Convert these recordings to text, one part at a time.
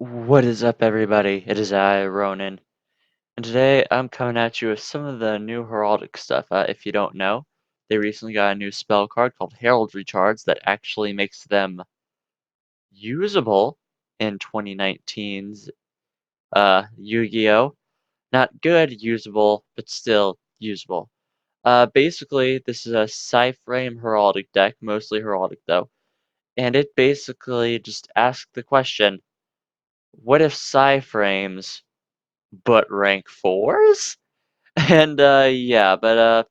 What is up, everybody? It is I, Ronin, and today I'm coming at you with some of the new heraldic stuff. If you don't know, they recently got a new spell card called Heraldry Charge that actually makes them usable in 2019's Yu-Gi-Oh! Not good usable, but still usable. Basically, this is a Psy-Frame heraldic deck, mostly heraldic though, and it basically just asks the question, what if Psy-Frames but rank fours? And yeah, but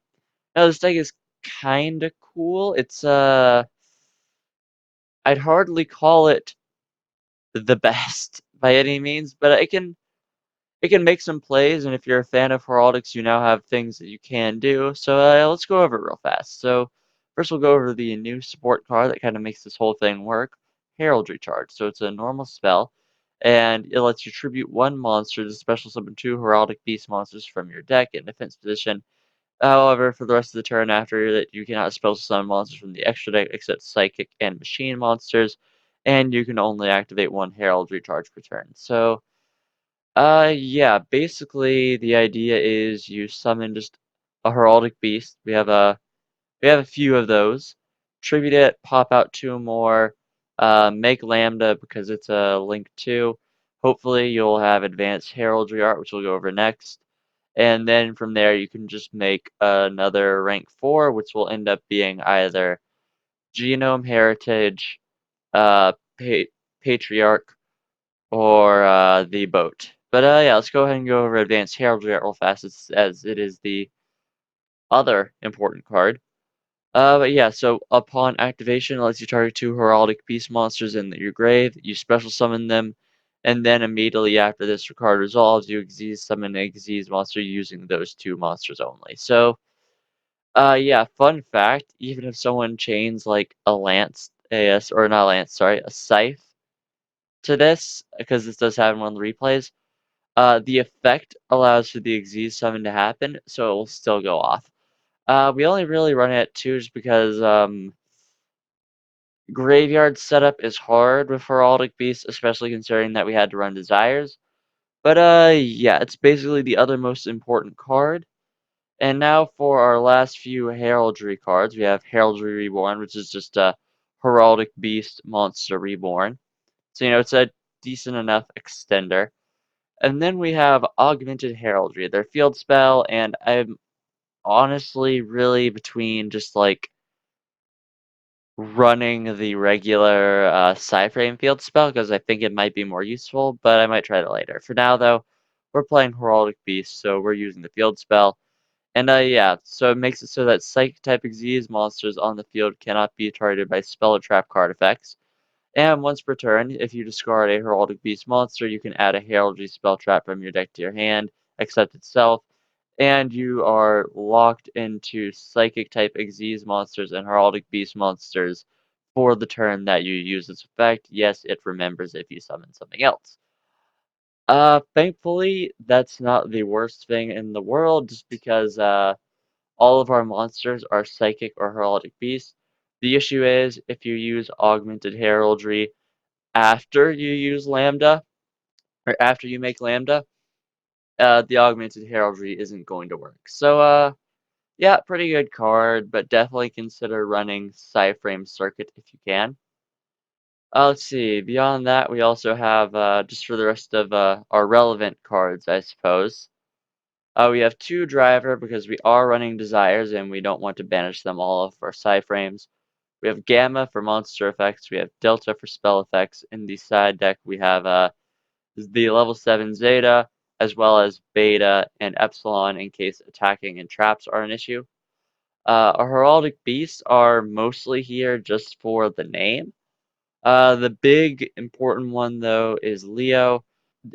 no, this deck is kinda cool. It's I'd hardly call it the best by any means, but it can make some plays, and if you're a fan of heraldics, you now have things that you can do. So let's go over it real fast. So first we'll go over the new support card that kind of makes this whole thing work. Heraldry Charge. So it's a normal spell, and it lets you tribute one monster to special summon two heraldic beast monsters from your deck in defense position. However, for the rest of the turn after that, you cannot special summon monsters from the extra deck except psychic and machine monsters, and you can only activate one Heraldry Charge per turn. So yeah, basically the idea is you summon just a heraldic beast. We have a few of those. Tribute it, pop out two more, make Lambda because it's a link 2. Hopefully you'll have advanced heraldry art, which we'll go over next. And then from there you can just make another rank 4, which will end up being either Genome Heritage, Patriarch, or the boat. But yeah, let's go ahead and go over Advanced Heraldry real fast as it is the other important card. But yeah, so upon activation, it lets you target two heraldic beast monsters in your grave. You special summon them, and then immediately after this card resolves, you Xyz summon a Xyz monster using those two monsters only. So, yeah, fun fact: even if someone chains like a lance, or not lance, sorry, a scythe to this, because this does happen on the replays. The effect allows for the Xyz summon to happen, so it will still go off. We only really run it at 2 just because graveyard setup is hard with Heraldic Beast, especially considering that we had to run Desires. But yeah, it's basically the other most important card. And now for our last few Heraldry cards, we have Heraldry Reborn, which is just a Heraldic Beast monster reborn. So, it's a decent enough extender. And then we have Augmented Heraldry, their field spell, and I'm honestly really between just like running the regular Psy-Frame field spell because I think it might be more useful, but I might try that later. For now, though, we're playing Heraldic Beast, so we're using the field spell. And yeah, so it makes it so that Psychic type Xyz monsters on the field cannot be targeted by spell or trap card effects. And once per turn, if you discard a Heraldic Beast monster, you can add a Heraldry spell trap from your deck to your hand, except itself, and you are locked into Psychic type Xyz monsters and Heraldic Beast monsters for the turn that you use this effect. Yes, it remembers if you summon something else. Thankfully, that's not the worst thing in the world, just because all of our monsters are Psychic or Heraldic Beasts. The issue is, if you use Augmented Heraldry after you use Lambda, or after you make Lambda, the Augmented Heraldry isn't going to work. So, yeah, pretty good card, but definitely consider running Psy-Frame Circuit if you can. Let's see, beyond that, we also have, just for the rest of our relevant cards, I suppose. We have two Driver because we are running Desires and we don't want to banish them all of our Psy-Frames. We have Gamma for monster effects, we have Delta for spell effects. In the side deck, we have the level 7 Zeta, as well as Beta and Epsilon in case attacking and traps are an issue. Our Heraldic Beasts are mostly here just for the name. The big important one, though, is Leo.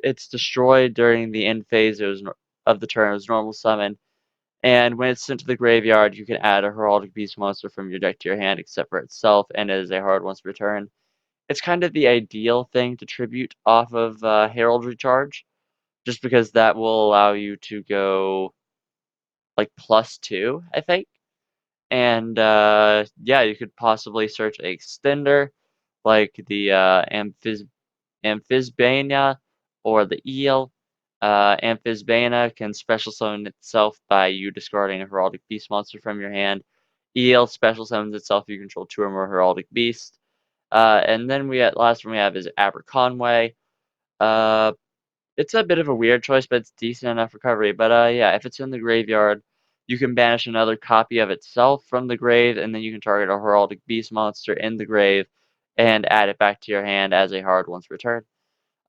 It's destroyed during the end phase of the turn as normal summon, and when it's sent to the graveyard, you can add a Heraldic Beast monster from your deck to your hand except for itself, and it is a hard once per turn. It's kind of the ideal thing to tribute off of Heraldry Charge, just because that will allow you to go like +2, I think. And yeah, you could possibly search a extender like the Amphisbaena, or the eel. Amphisbaena can special summon itself by you discarding a heraldic beast monster from your hand. Eel special summons itself if you control 2 or more heraldic beasts. And then last one we have is Aberconway. Uh, it's a bit of a weird choice, but it's decent enough recovery. But yeah, if it's in the graveyard, you can banish another copy of itself from the grave, and then you can target a heraldic beast monster in the grave and add it back to your hand as a hard once returned.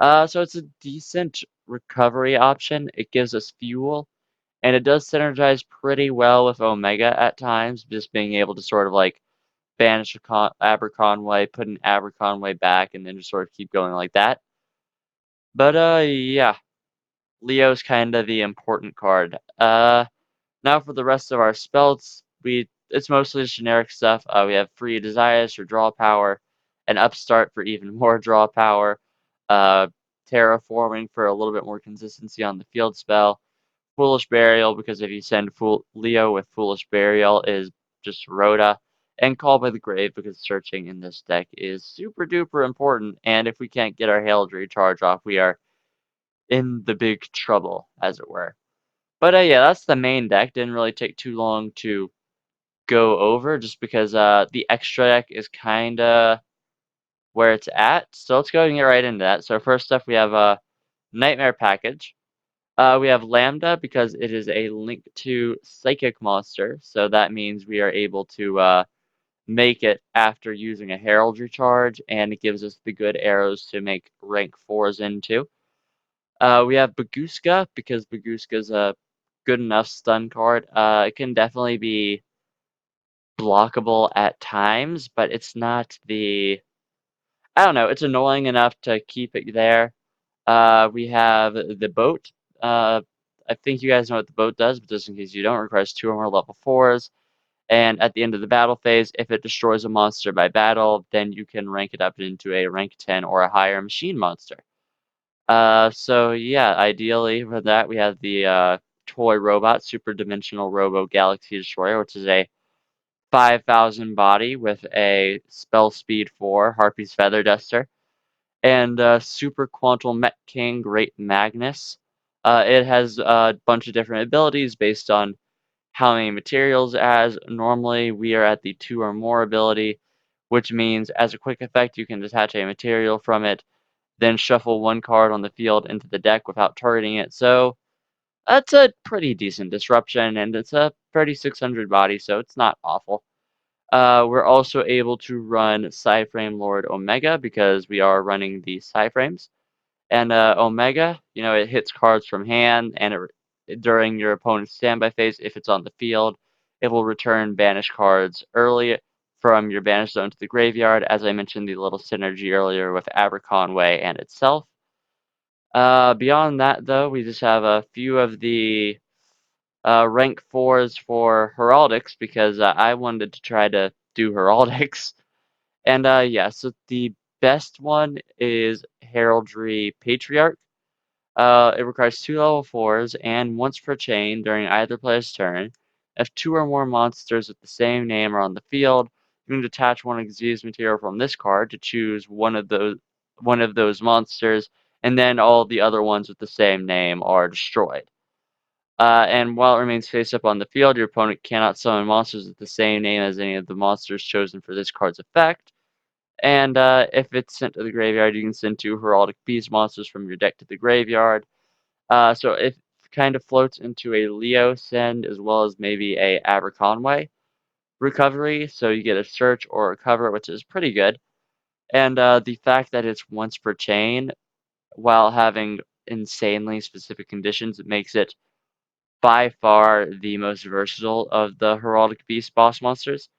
So it's a decent recovery option. It gives us fuel, and it does synergize pretty well with Omega at times, just being able to sort of like banish Aberconway, put an Aberconway back, and then just sort of keep going like that. But yeah, Leo's kind of the important card. Now for the rest of our spells, it's mostly just generic stuff. We have Free Desires for draw power, an Upstart for even more draw power, uh, Terraforming for a little bit more consistency on the field spell, Foolish Burial because if you send Leo with Foolish Burial is just Rhoda, and Call by the Grave because searching in this deck is super duper important, and if we can't get our Heraldry charge off, we are in the big trouble, as it were. But yeah, that's the main deck. Didn't really take too long to go over just because the extra deck is kind of where it's at. So let's go and get right into that. So first up, we have a Nightmare Package. We have Lambda because it is a link to Psychic Monster. So that means we are able to make it after using a Heraldry charge, and it gives us the good arrows to make rank 4s into. We have Baguska because Baguska is a good enough stun card. It can definitely be blockable at times, but it's not the. I don't know. It's annoying enough to keep it there. We have the boat. I think you guys know what the boat does, but just in case you don't, it requires 2 or more level 4s. And at the end of the battle phase, if it destroys a monster by battle, then you can rank it up into a rank 10 or a higher machine monster. So yeah, ideally for that we have the toy robot, Super Dimensional Robo Galaxy Destroyer, which is a 5,000 body with a spell speed 4 Harpy's Feather Duster, and Super Quantum Met King Great Magnus. It has a bunch of different abilities based on how many materials it has. Normally we are at the 2 or more ability, which means as a quick effect you can detach a material from it, then shuffle 1 card on the field into the deck without targeting it. So that's a pretty decent disruption, and it's a 3600 body, so it's not awful. We're also able to run Psyframe Lord Omega because we are running the Psyframes. And Omega, it hits cards from hand, and during your opponent's standby phase, if it's on the field, it will return banished cards early from your banish zone to the graveyard. As I mentioned, the little synergy earlier with Aberconway and itself. Beyond that, though, we just have a few of the rank 4s for Heraldics because I wanted to try to do Heraldics. And yeah, so the best one is Heraldry Patriarch. It requires 2 level 4s and once per chain during either player's turn. If 2 or more monsters with the same name are on the field, you can detach 1 Xyz material from this card to choose one of those monsters, and then all the other ones with the same name are destroyed. And while it remains face up on the field, your opponent cannot summon monsters with the same name as any of the monsters chosen for this card's effect. And if it's sent to the graveyard, you can send 2 Heraldic Beast monsters from your deck to the graveyard. So it kind of floats into a Leo send as well as maybe a Aberconway recovery. So you get a search or recover, which is pretty good. And the fact that it's once per chain while having insanely specific conditions, it makes it by far the most versatile of the Heraldic Beast boss monsters.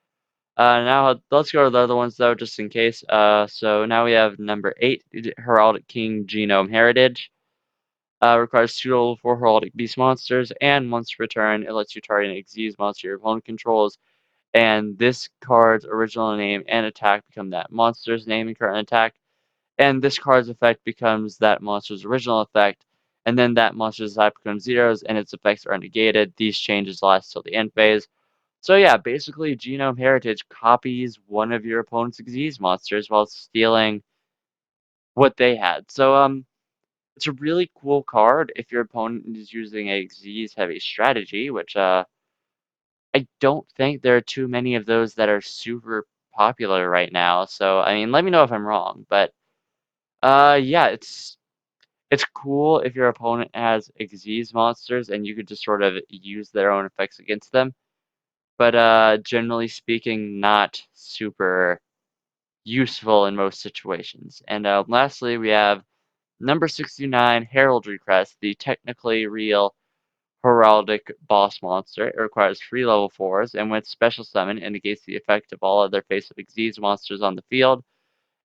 Now let's go to the other ones though, just in case. So now we have number 8, Heraldic King Genome Heritage. Requires 2 level 4 Heraldic Beast monsters, and once per turn, it lets you target an Xyz monster your opponent controls, and this card's original name and attack become that monster's name and current attack, and this card's effect becomes that monster's original effect, and then that monster's attack becomes zeros, and its effects are negated. These changes last till the end phase. So yeah, basically, Genome Heritage copies one of your opponent's Xyz monsters while stealing what they had. So it's a really cool card if your opponent is using a Xyz heavy strategy, which I don't think there are too many of those that are super popular right now. So I mean, let me know if I'm wrong, but yeah, it's cool if your opponent has Xyz monsters and you could just sort of use their own effects against them. But generally speaking, not super useful in most situations. And lastly, we have number 69, Heraldry Crest, the technically real heraldic boss monster. It requires 3 level 4s, and when it's special summon, it negates the effect of all other face-up Xyz monsters on the field.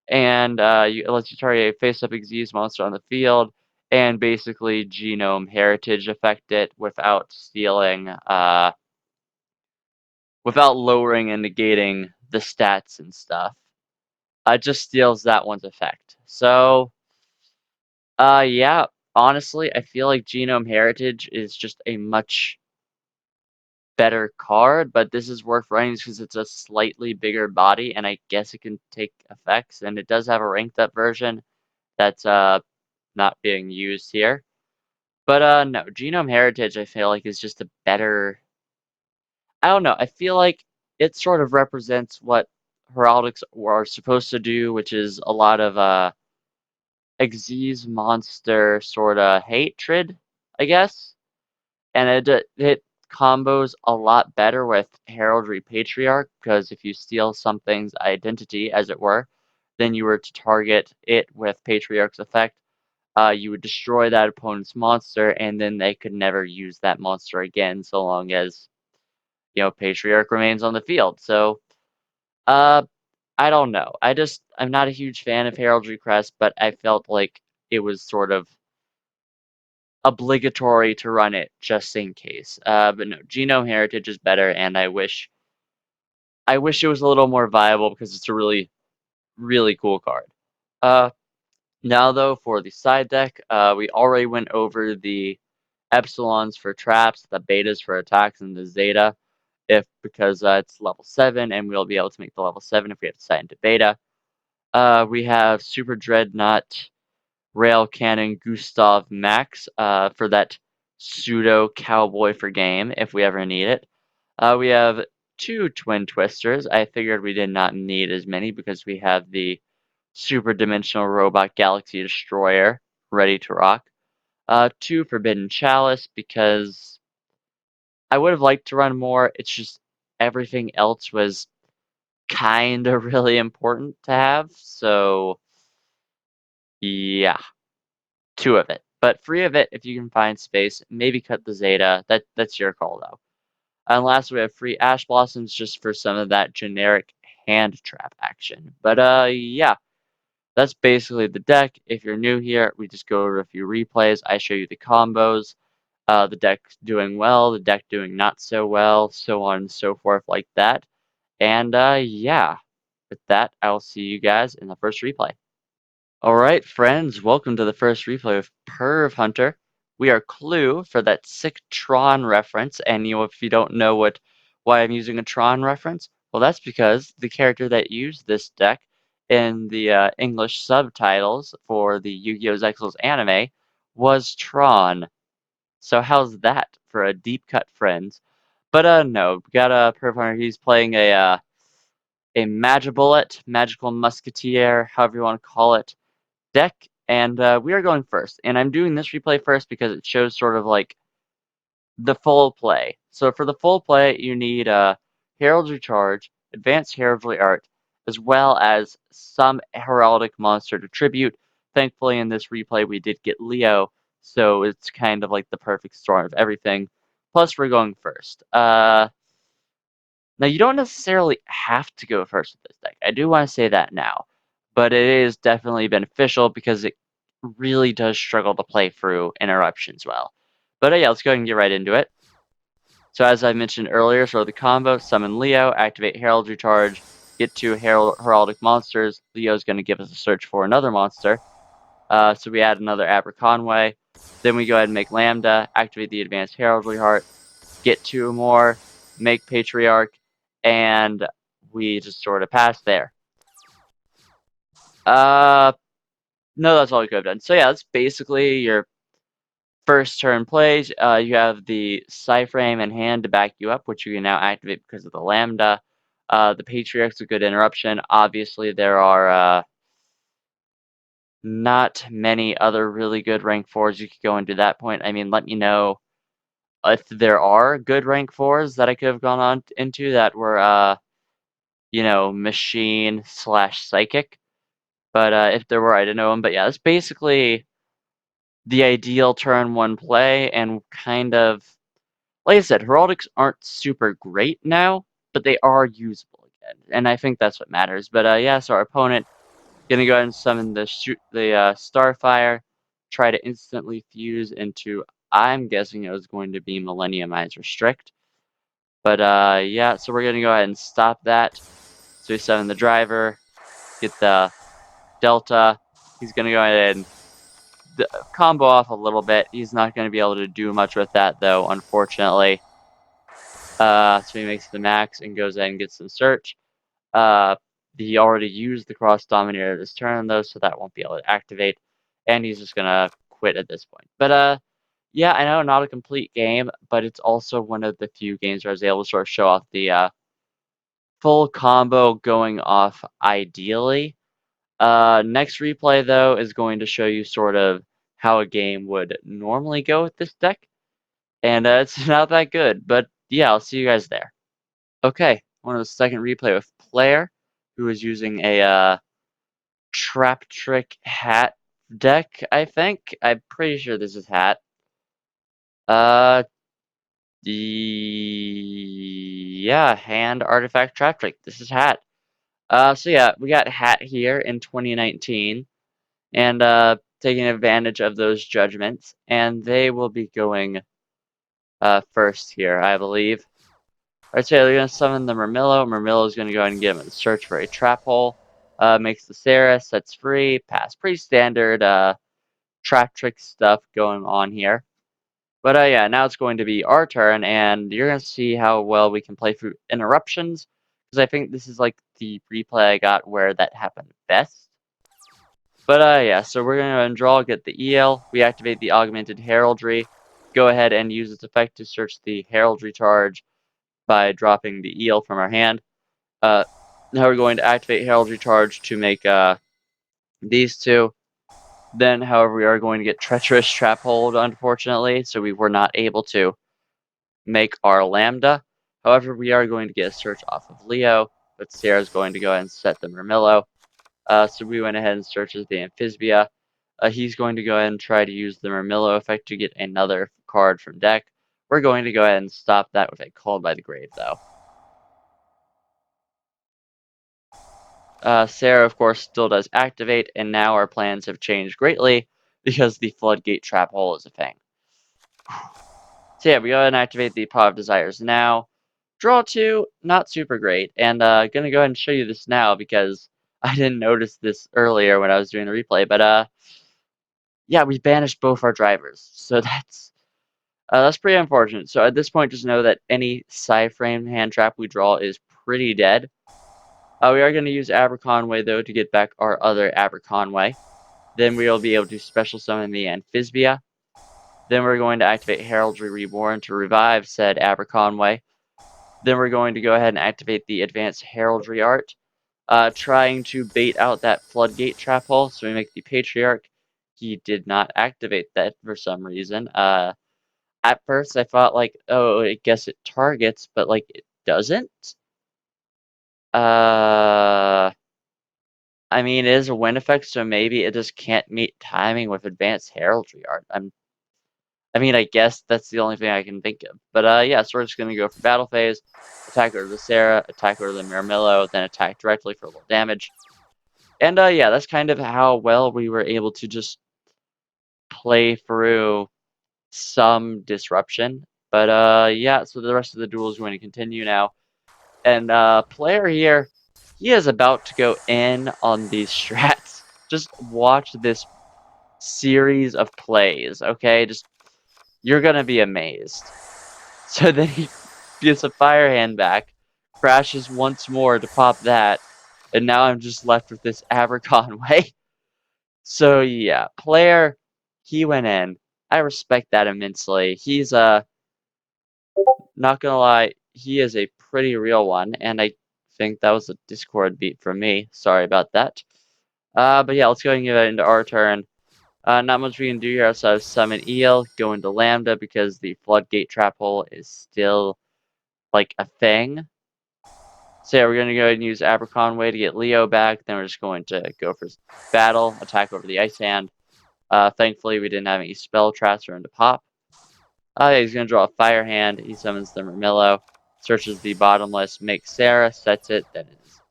And it lets you target a face-up Xyz monster on the field, and basically genome heritage affect it without stealing, without lowering and negating the stats and stuff. It just steals that one's effect. So, yeah, honestly, I feel like Genome Heritage is just a much better card, but this is worth running because it's a slightly bigger body, and I guess it can take effects, and it does have a ranked up version that's not being used here. But no, Genome Heritage I feel like is just a better. I don't know. I feel like it sort of represents what Heraldics are supposed to do, which is a lot of Xyz monster sort of hatred, I guess. And it combos a lot better with Heraldry Patriarch, because if you steal something's identity, as it were, then you were to target it with Patriarch's effect, you would destroy that opponent's monster, and then they could never use that monster again, so long as Patriarch remains on the field. So, uh, I don't know. I'm not a huge fan of Heraldry Crest, but I felt like it was sort of obligatory to run it just in case. But no, Genome Heritage is better, and I wish it was a little more viable because it's a really, really cool card. Uh, Now though, for the side deck, we already went over the epsilons for traps, the betas for attacks, and the zeta if because it's level 7, and we'll be able to make the level 7 if we have to set into beta. We have Super Dreadnought, Rail Cannon, Gustav Max for that pseudo cowboy for game if we ever need it. We have 2 Twin Twisters. I figured we did not need as many because we have the Super Dimensional Robot Galaxy Destroyer ready to rock. 2 Forbidden Chalice because I would have liked to run more. It's just everything else was kind of really important to have. So, yeah, 2 of it. But 3 of it, if you can find space, maybe cut the Zeta. That's your call, though. And last, we have free Ash Blossoms just for some of that generic hand trap action. But, yeah, that's basically the deck. If you're new here, we just go over a few replays. I show you the combos, the deck doing well, the deck doing not so well, so on and so forth like that. And yeah, with that, I'll see you guys in the first replay. All right, friends, welcome to the first replay of Perv Hunter. We are Clue for that sick Tron reference, and if you don't know why I'm using a Tron reference, well, that's because the character that used this deck in the English subtitles for the Yu-Gi-Oh! Exiles anime was Tron. So how's that for a deep cut, friends? But no, we got a Perv Hunter. He's playing a Magibullet, Magical Musketeer, however you want to call it, deck, and we are going first. And I'm doing this replay first because it shows sort of like the full play. So for the full play, you need Heraldry Charge, Advanced Heraldry Art, as well as some Heraldic monster to tribute. Thankfully, in this replay, we did get Leo, so it's kind of like the perfect storm of everything. Plus, we're going first. Now, you don't necessarily have to go first with this deck. I do want to say that now. But it is definitely beneficial because it really does struggle to play through interruptions well. But yeah, let's go ahead and get right into it. So as I mentioned earlier, so the combo, summon Leo, activate Heraldry Charge, get 2 Heraldic monsters. Leo's going to give us a search for another monster. So we add another Aberconway. Then we go ahead and make Lambda, activate the Advanced Heraldry Heart, get 2 more, make Patriarch, and we just sort of pass there. No, that's all you could have done. So yeah, that's basically your first turn plays. You have the Psyframe in hand to back you up, which you can now activate because of the Lambda. The Patriarch's a good interruption. Obviously, there are not many other really good rank 4s you could go into that point. I mean, let me know if there are good rank 4s that I could have gone on into that were, machine slash psychic. But if there were, I didn't know them. But yeah, that's basically the ideal turn 1 play, and kind of, like I said, heraldics aren't super great now, but they are usable again, and I think that's what matters. But yeah, so our opponent gonna go ahead and summon the Starfire, try to instantly fuse into, I'm guessing it was going to be Millenniumize Restrict. But yeah, so we're gonna go ahead and stop that. So we summon the driver, get the Delta. He's gonna go ahead and combo off a little bit. He's not gonna be able to do much with that though, unfortunately. So he makes the max and goes ahead and gets some search. He already used the Cross Dominator this turn though, so that won't be able to activate. And he's just gonna quit at this point. But yeah, I know not a complete game, but it's also one of the few games where I was able to sort of show off the full combo going off ideally. Next replay though is going to show you sort of how a game would normally go with this deck. And it's not that good, but yeah, I'll see you guys there. Okay, on to the second replay with Player, who is using a Trap Trick Hat deck, I think. I'm pretty sure this is Hat. Uh, yeah, Hand Artifact Trap Trick. This is Hat. So yeah, we got Hat here in 2019, and taking advantage of those judgments, and they will be going first here, I believe. Alright, so they're going to summon the Murmillo. Murmillo is going to go ahead and get him in search for a trap hole. Makes the Sarah, sets free, pass. Pretty standard trap trick stuff going on here. But yeah, now it's going to be our turn, and you're going to see how well we can play through interruptions. Because I think this is like the replay I got where that happened best. But yeah, so we're going to draw, get the EL. We activate the Augmented Heraldry. Go ahead and use its effect to search the Heraldry charge by dropping the EL from our hand. Now we're going to activate Heraldry Charge to make these two. Then, however, we are going to get Treacherous Trap Hold, unfortunately, so we were not able to make our Lambda. However, we are going to get a search off of Leo, but Sarah's going to go ahead and set the Murmillo. So we went ahead and searches the Amphisbia. He's going to go ahead and try to use the Murmillo effect to get another card from deck. We're going to go ahead and stop that with a Called by the Grave, though. Sarah, of course, still does activate, and now our plans have changed greatly because the Floodgate Trap Hole is a thing. So yeah, we go ahead and activate the Pot of Desires now. Draw 2, not super great, and gonna go ahead and show you this now because I didn't notice this earlier when I was doing the replay, but yeah, we banished both our drivers, so that's pretty unfortunate. So at this point, just know that any Psyframe hand trap we draw is pretty dead. We are going to use Aberconway, though, to get back our other Aberconway. Then we will be able to special summon the Amphisbia. Then we're going to activate Heraldry Reborn to revive said Aberconway. Then we're going to go ahead and activate the Advanced Heraldry Art, trying to bait out that Floodgate Trap Hole. So we make the Patriarch. He did not activate that for some reason. At first I thought, like, oh, I guess it targets, but, like, it doesn't. I mean, it is a wind effect, so maybe it just can't meet timing with Advanced Heraldry Art. I mean, I guess that's the only thing I can think of. But yeah, so we're just gonna go for battle phase, attack over the Sarah, attack over the Murmillo, then attack directly for a little damage. And yeah, that's kind of how well we were able to just play through some disruption. But yeah, so the rest of the duel is going to continue now. And player here, he is about to go in on these strats. Just watch this series of plays, okay? You're gonna be amazed. So then he gets a fire hand back, crashes once more to pop that, and now I'm just left with this Aberconway. So yeah, player, he went in. I respect that immensely. He's not gonna lie, he is a pretty real one, and I think that was a Discord beat from me. Sorry about that. But yeah, let's go and get into our turn. Not much we can do here outside of summon Eel, go into Lambda because the Floodgate Trap Hole is still like a thing. So yeah, we're gonna go ahead and use Aberconway to get Leo back. Then we're just going to go for battle, attack over the Ice Hand. Thankfully, we didn't have any spell traps or into pop. Yeah, he's gonna draw a Fire Hand. He summons the Murmillo, searches the bottomless, makes Sarah, sets it. Then it is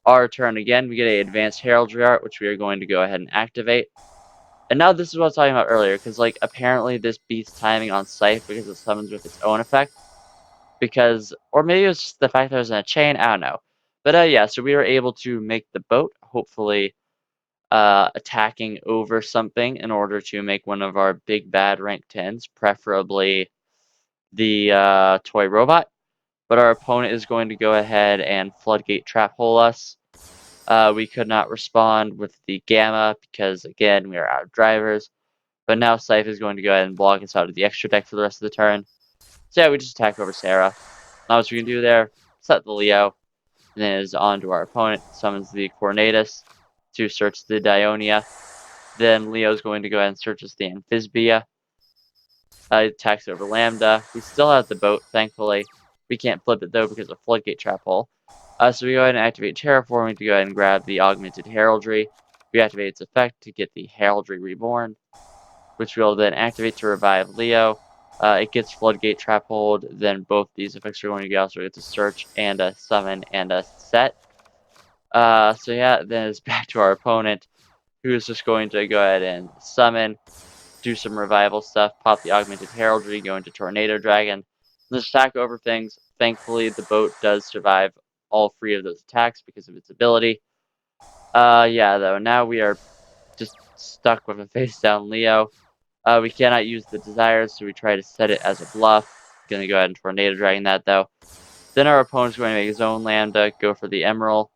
our turn again. We get a advanced heraldry art, which we are going to go ahead and activate. And now this is what I was talking about earlier, because like apparently this beats timing on Scythe because it summons with its own effect. Because, or maybe it was just the fact that it was in a chain. I don't know. But yeah, so we were able to make the boat, hopefully attacking over something in order to make one of our big bad rank 10s, preferably the toy robot. But our opponent is going to go ahead and floodgate trap hole us. We could not respond with the gamma because again we are out of drivers. But now Scythe is going to go ahead and block us out of the extra deck for the rest of the turn. So yeah, we just attack over Sarah. Not much we can do there. Set the Leo. And then it is on to our opponent. Summons the Cornatus to search the Dionia. Then Leo's going to go ahead and searches the Amphisbia. Attacks over Lambda. We still have the boat, thankfully. We can't flip it though because of Floodgate Trap Hole. So we go ahead and activate Terraforming to go ahead and grab the Augmented Heraldry. We activate its effect to get the Heraldry Reborn, which we'll then activate to revive Leo. It gets Floodgate Trap Hold, then both these effects are going to go, so we get to search and a summon and a set. So yeah, then it's back to our opponent, who is just going to go ahead and summon, do some revival stuff, pop the Augmented Heraldry, go into Tornado Dragon, just attack over things. Thankfully, the boat does survive all three of those attacks because of its ability. Yeah, though, now we are just stuck with a face-down Leo. We cannot use the desires, so we try to set it as a bluff. Gonna go ahead and Tornado Dragon that, though. Then our opponent's going to make his own Lambda, go for the Emerald,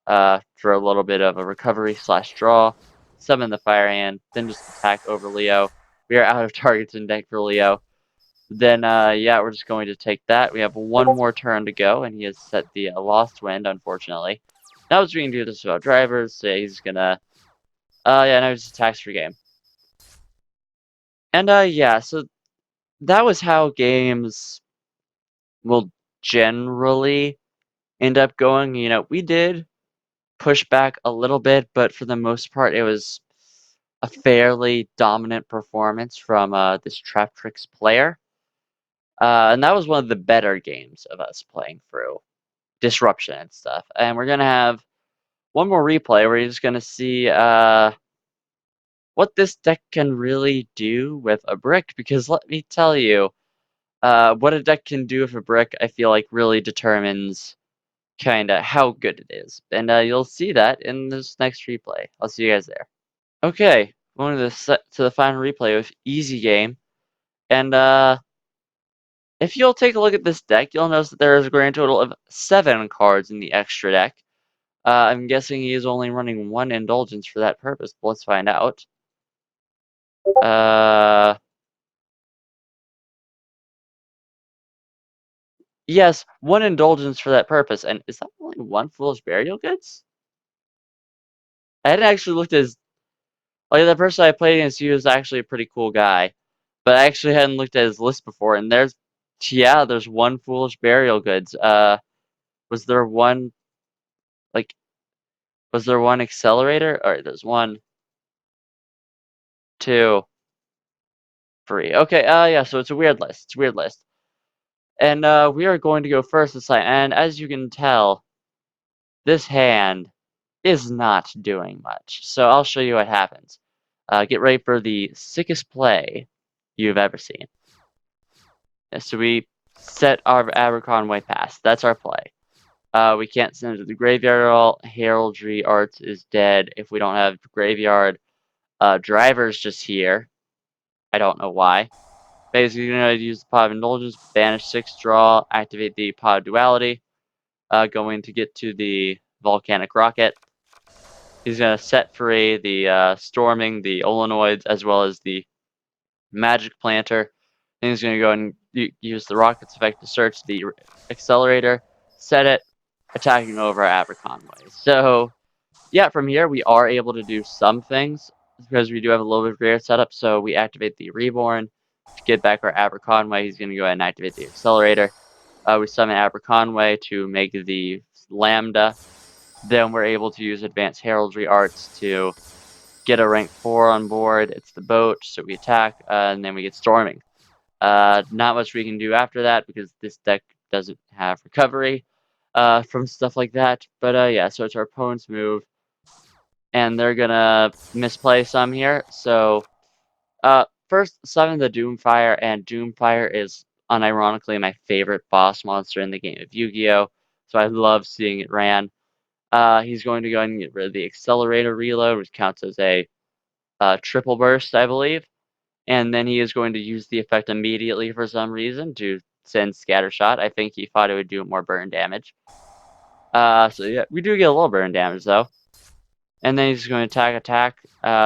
for a little bit of a recovery / draw, summon the Fire Hand, then just attack over Leo. We are out of targets in deck for Leo. Then, yeah, we're just going to take that. We have one more turn to go, and he has set the Lost Wind, unfortunately. Now we can do this without drivers, so he's gonna, yeah, now he just attacks for game. And, yeah, so that was how games will generally end up going. You know, we did push back a little bit, but for the most part, it was a fairly dominant performance from this Traptrix player. And that was one of the better games of us playing through Disruption and stuff. And we're going to have one more replay where you're just going to see what this deck can really do with a brick. Because let me tell you, what a deck can do with a brick, I feel like really determines kind of how good it is. And you'll see that in this next replay. I'll see you guys there. Okay, going to the final replay with Easy Game. And if you'll take a look at this deck, you'll notice that there is a grand total of 7 cards in the extra deck. I'm guessing he is only running 1 Indulgence for that purpose, but let's find out. Yes, 1 Indulgence for that purpose. And is that only 1 Foolish Burial Goods? I hadn't actually looked at his... Like, the person I played against, he was actually a pretty cool guy. But I actually hadn't looked at his list before, and there's... Yeah, there's 1 Foolish Burial Goods. Was there one... Like, was there 1 Accelerator? Alright, there's 1, 2, 3. Okay, yeah, so it's a weird list. It's a weird list. And we are going to go first this time. And as you can tell, this hand is not doing much. So I'll show you what happens. Get ready for the sickest play you've ever seen. So we set our Aberconway pass. That's our play. We can't send it to the graveyard at all. Heraldry Arts is dead if we don't have graveyard. Driver's just here. I don't know why. Basically, you're going to use the Pot of Indulgence, banish 6, draw, activate the Pot of Duality. Going to get to the Volcanic Rocket. He's going to set free the Storming, the Olenoids, as well as the Magic Planter. Then he's going to go and use the Rocket's effect to search the Accelerator, set it, attacking over Aberconway. So, yeah, from here we are able to do some things because we do have a little bit of greater setup. So we activate the Reborn to get back our Aberconway. He's going to go ahead and activate the Accelerator. We summon Aberconway to make the Lambda. Then we're able to use Advanced Heraldry Arts to get a rank 4 on board. It's the boat, so we attack, and then we get Storming. Not much we can do after that because this deck doesn't have recovery from stuff like that. But yeah, so it's our opponent's move, and they're gonna misplay some here. So first, summon the Doomfire, and Doomfire is unironically my favorite boss monster in the game of Yu-Gi-Oh! So I love seeing it ran. He's going to go ahead and get rid of the Accelerator Reload, which counts as a triple burst, I believe. And then he is going to use the effect immediately for some reason to send Scattershot. I think he thought it would do more burn damage. So yeah, we do get a little burn damage though. And then he's going to attack,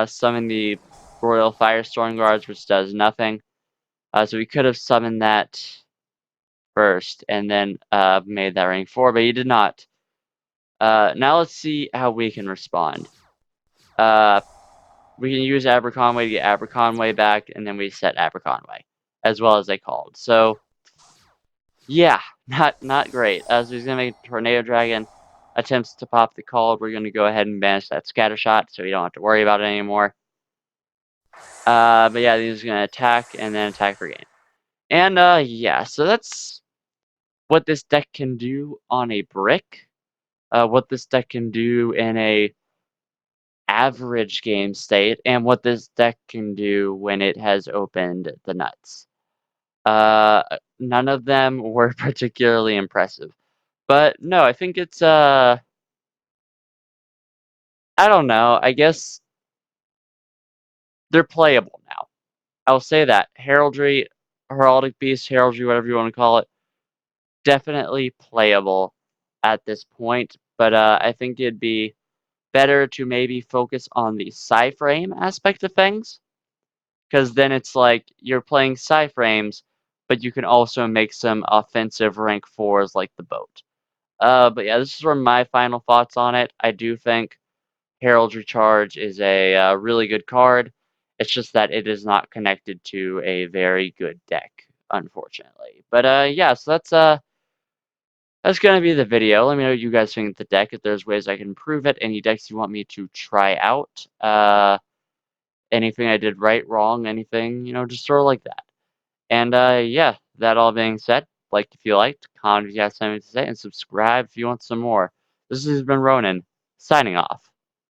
summon the Royal Firestorm Guards, which does nothing. So we could have summoned that first and then made that rank 4, but he did not. Now let's see how we can respond. We can use Aberconway to get Aberconway back, and then we set Aberconway, as well as I called. So, yeah, not great. So he's going to make Tornado Dragon, attempts to pop the called. We're going to go ahead and banish that Scattershot, so we don't have to worry about it anymore. But yeah, he's going to attack, and then attack for game. And, yeah, so that's what this deck can do on a brick. What this deck can do in a average game state, and what this deck can do when it has opened the nuts. None of them were particularly impressive. But no, I think it's I don't know. I guess they're playable now. I'll say that. Heraldry, Heraldic Beast, Heraldry, whatever you want to call it, definitely playable at this point. But I think it'd be better to maybe focus on the Psy-frame aspect of things. Because then it's like you're playing Psy-frames, but you can also make some offensive rank 4s like the boat. But yeah, this is where my final thoughts on it. I do think Heraldry Charge is a really good card. It's just that it is not connected to a very good deck, unfortunately. But yeah, so that's gonna be the video. Let me know what you guys think of the deck. If there's ways I can improve it, any decks you want me to try out. Anything I did right, wrong, anything, just sort of like that. And yeah, that all being said, like if you liked, comment if you have something to say, and subscribe if you want some more. This has been Ronin, signing off.